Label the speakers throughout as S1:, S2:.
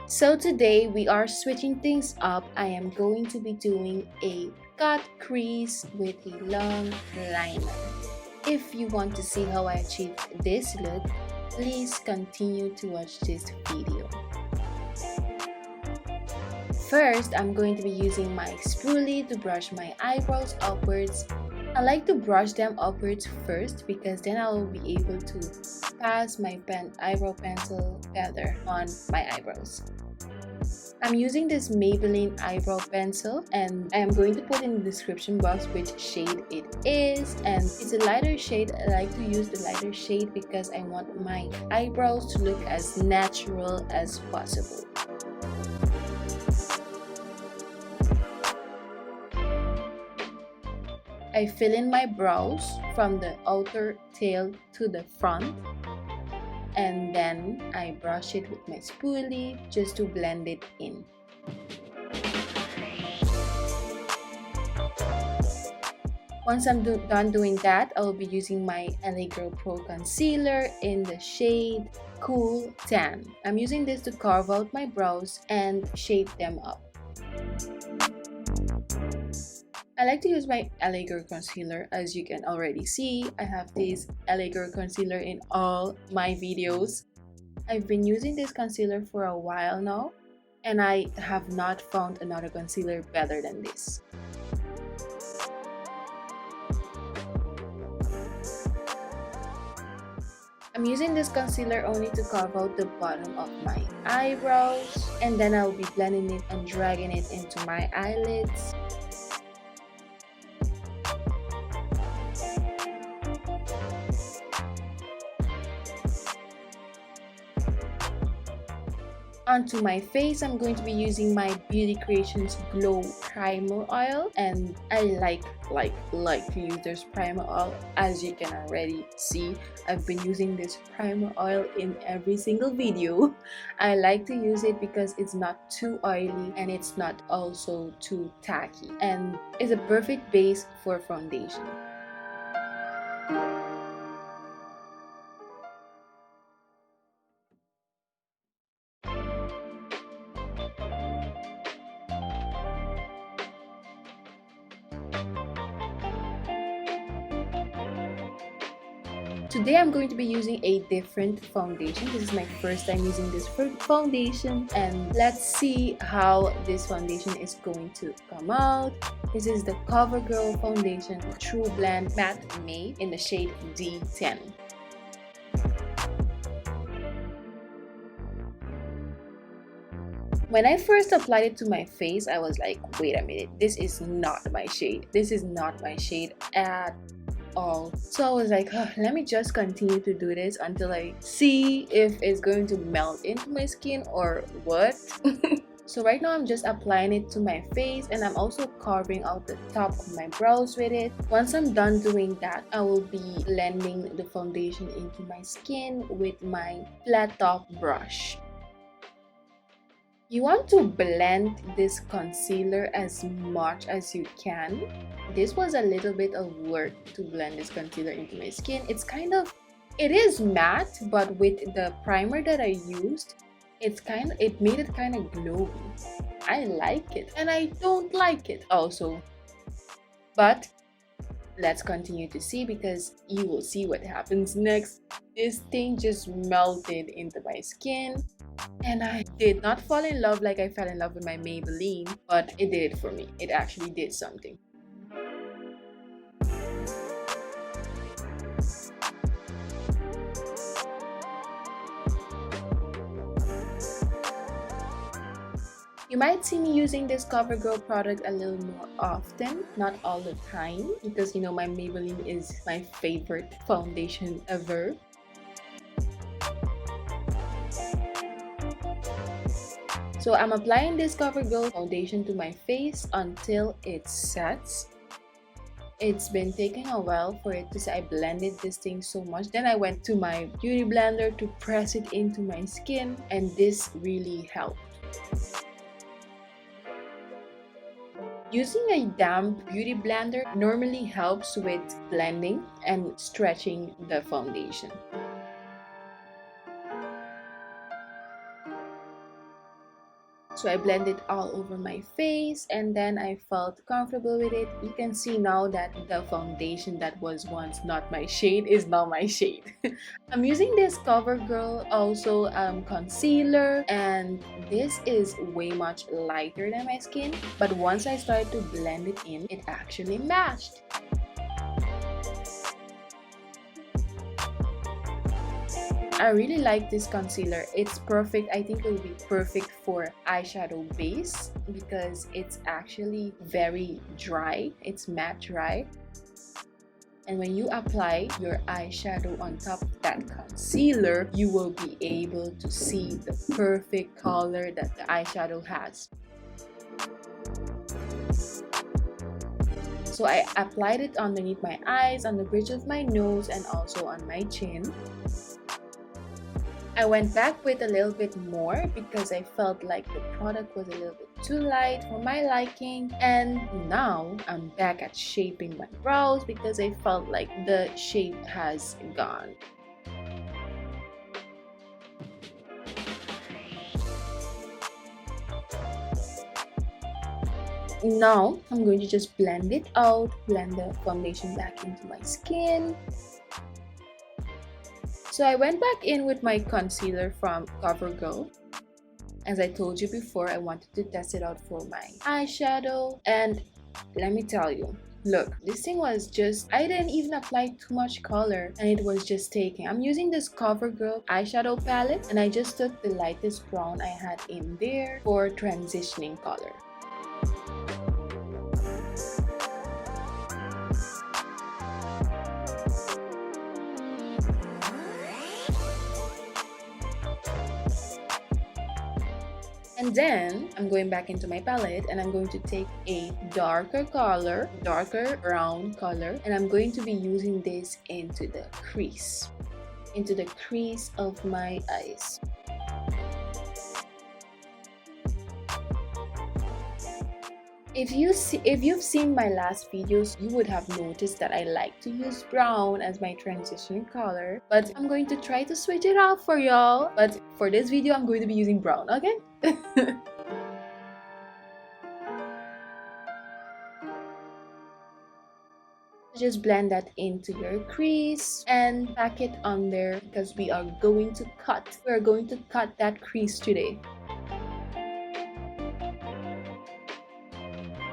S1: So today we are switching things up. I am going to be doing a cut crease with a long liner. If you want to see how I achieved this look, please continue to watch this video. First, I'm going to be using my spoolie to brush my eyebrows upwards. I like to brush them upwards first because then I will be able to pass my eyebrow pencil better on my eyebrows. I'm using this Maybelline eyebrow pencil and I am going to put in the description box which shade it is, and it's a lighter shade. I like to use the lighter shade because I want my eyebrows to look as natural as possible. I fill in my brows from the outer tail to the front, and then I brush it with my spoolie just to blend it in. Once I'm done doing that, I will be using my L.A Girl Pro Concealer in the shade Cool Tan. I'm using this to carve out my brows and shape them up. I like to use my L.A Girl Concealer. As you can already see, I have this L.A Girl Concealer in all my videos. I've been using this concealer for a while now, and I have not found another concealer better than this. I'm using this concealer only to carve out the bottom of my eyebrows, and then I'll be blending it and dragging it into my eyelids. Onto my face, I'm going to be using my Beautyceations Glow Primer Oil, and I like to use this primer oil. As you can already see, I've been using this primer oil in every single video. I like to use it because it's not too oily and it's not also too tacky, and it's a perfect base for foundation. Today I'm going to be using a different foundation. This is my first time using this foundation, and let's see how this foundation is going to come out. This is the Covergirl foundation Trublend Matte Matte in the shade D10. When I first applied it to my face, I was like, wait a minute, this is not my shade. This is not my shade at all. So I was like, oh, let me just continue to do this until I see if it's going to melt into my skin or what. So right now I'm just applying it to my face, and I'm also carving out the top of my brows with it. Once I'm done doing that, I will be blending the foundation into my skin with my flat top brush. You want to blend this concealer as much as you can. This was a little bit of work to blend this concealer into my skin. It is matte, but with the primer that I used, it made it kind of glowy. I like it, and I don't like it also. But let's continue to see, because you will see what happens next. This thing just melted into my skin, and I did not fall in love like I fell in love with my Maybelline, but it did it for me. It actually did something. You might see me using this Covergirl product a little more often, not all the time, because you know my Maybelline is my favorite foundation ever. So I'm applying this Covergirl foundation to my face until it sets. It's been taking a while for it to set. I blended this thing so much. Then I went to my beauty blender to press it into my skin, and this really helped. Using a damp beauty blender normally helps with blending and stretching the foundation. So I blend it all over my face, and then I felt comfortable with it. You can see now that the foundation that was once not my shade is now my shade. I'm using this CoverGirl also concealer, and this is way much lighter than my skin, but once I started to blend it in, it actually matched. I really like this concealer. It's perfect. I think it will be perfect for eyeshadow base because it's actually very dry. It's matte dry. And when you apply your eyeshadow on top of that concealer, you will be able to see the perfect color that the eyeshadow has. So I applied it underneath my eyes, on the bridge of my nose, and also on my chin. I went back with a little bit more because I felt like the product was a little bit too light for my liking, and now I'm back at shaping my brows because I felt like the shape has gone. Now I'm going to just blend it out, blend the foundation back into my skin. So I went back in with my concealer from CoverGirl. As I told you before, I wanted to test it out for my eyeshadow, and let me tell you, look, this thing was just, I didn't even apply too much color and it was just taking. I'm using this CoverGirl eyeshadow palette, and I just took the lightest brown I had in there for transitioning color. And then I'm going back into my palette and I'm going to take a darker color, darker brown color, and I'm going to be using this into the crease of my eyes. If you've seen my last videos, you would have noticed that I like to use brown as my transition color, but I'm going to try to switch it out for y'all. But for this video, I'm going to be using brown, okay? Just blend that into your crease and pack it on there because we are going to cut that crease today.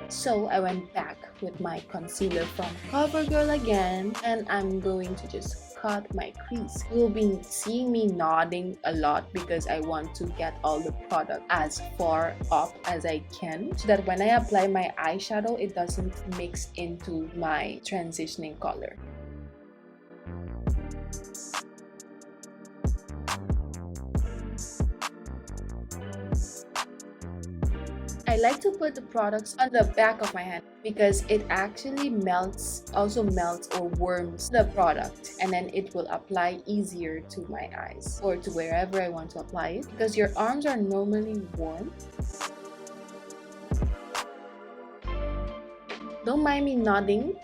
S1: So I went back with my concealer from CoverGirl again, and I'm going to just cut my crease. You'll be seeing me nodding a lot because I want to get all the product as far up as I can so that when I apply my eyeshadow, it doesn't mix into my transitioning color. I like to put the products on the back of my hand because it actually melts or warms the product, and then it will apply easier to my eyes or to wherever I want to apply it because your arms are normally warm. Don't mind me nodding.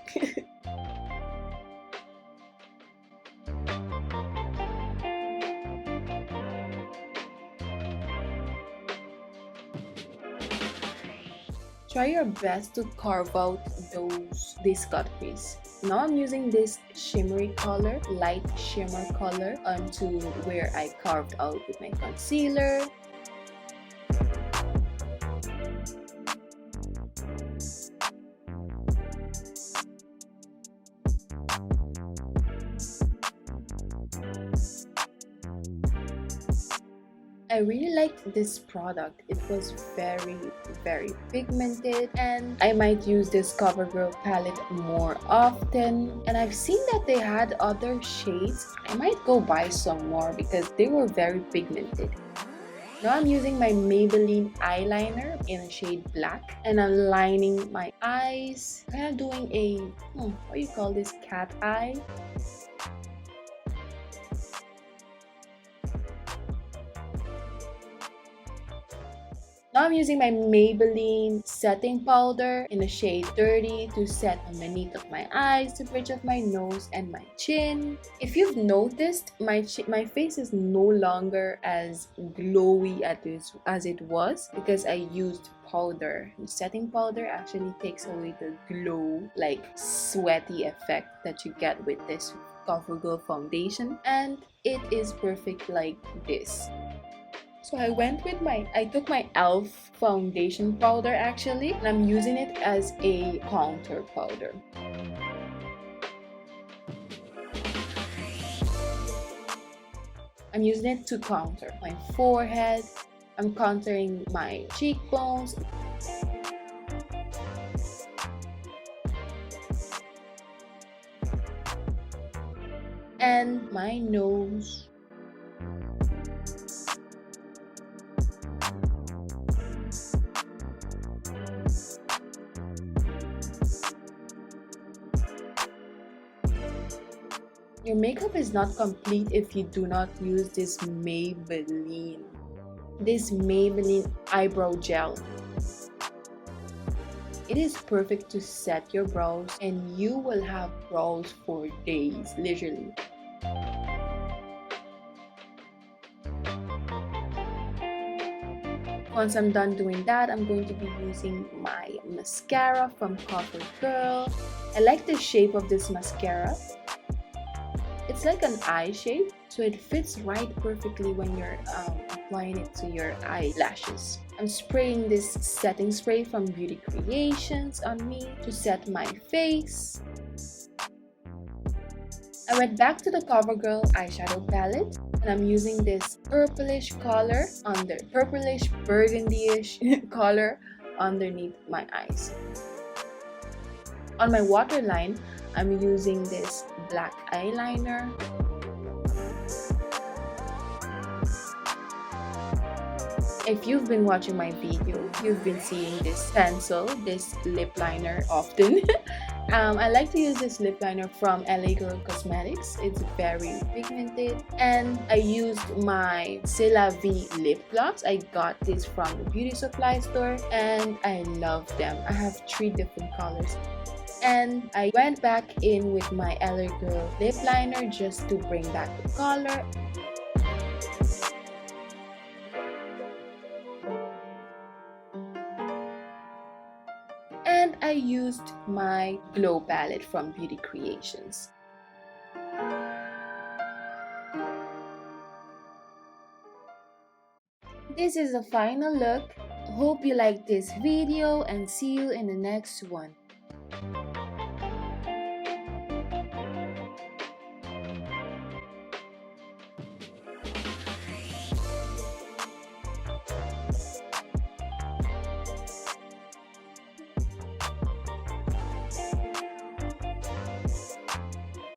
S1: Try your best to carve out this cut crease. Now I'm using this shimmery color, light shimmer color onto where I carved out with my concealer. I really liked this product. It was very pigmented, and I might use this CoverGirl palette more often. And I've seen that they had other shades. I might go buy some more because they were very pigmented. Now I'm using my Maybelline eyeliner in a shade black, and I'm lining my eyes, kind of doing a what do you call this, cat eye. Now I'm using my Maybelline setting powder in the shade 30 to set underneath of my eyes, the bridge of my nose, and my chin. If you've noticed, my face is no longer as glowy as it was because I used powder. The setting powder actually takes away the glow, like sweaty effect that you get with this Covergirl foundation, and it is perfect like this. So I took my e.l.f. foundation powder actually, and I'm using it as a contour powder. I'm using it to contour my forehead. I'm contouring my cheekbones. And my nose. Your makeup is not complete if you do not use this Maybelline eyebrow gel. It is perfect to set your brows and you will have brows for days, literally. Once I'm done doing that, I'm going to be using my mascara from Covergirl. I like the shape of this mascara. It's like an eye shape, so it fits right perfectly when you're applying it to your eyelashes. I'm spraying this setting spray from Beautyceations on me to set my face. I went back to the Covergirl eyeshadow palette and I'm using this purplish burgundy-ish color underneath my eyes. On my waterline, I'm using this black eyeliner. If you've been watching my video, you've been seeing this pencil, this lip liner often. I like to use this lip liner from L.A Girl Cosmetics. It's very pigmented. And I used my Celavie lip gloss. I got this from the beauty supply store and I love them. I have 3 different colors. And I went back in with my L.A Girl lip liner just to bring back the color. And I used my glow palette from Beautyceations. This is the final look. Hope you like this video and see you in the next one.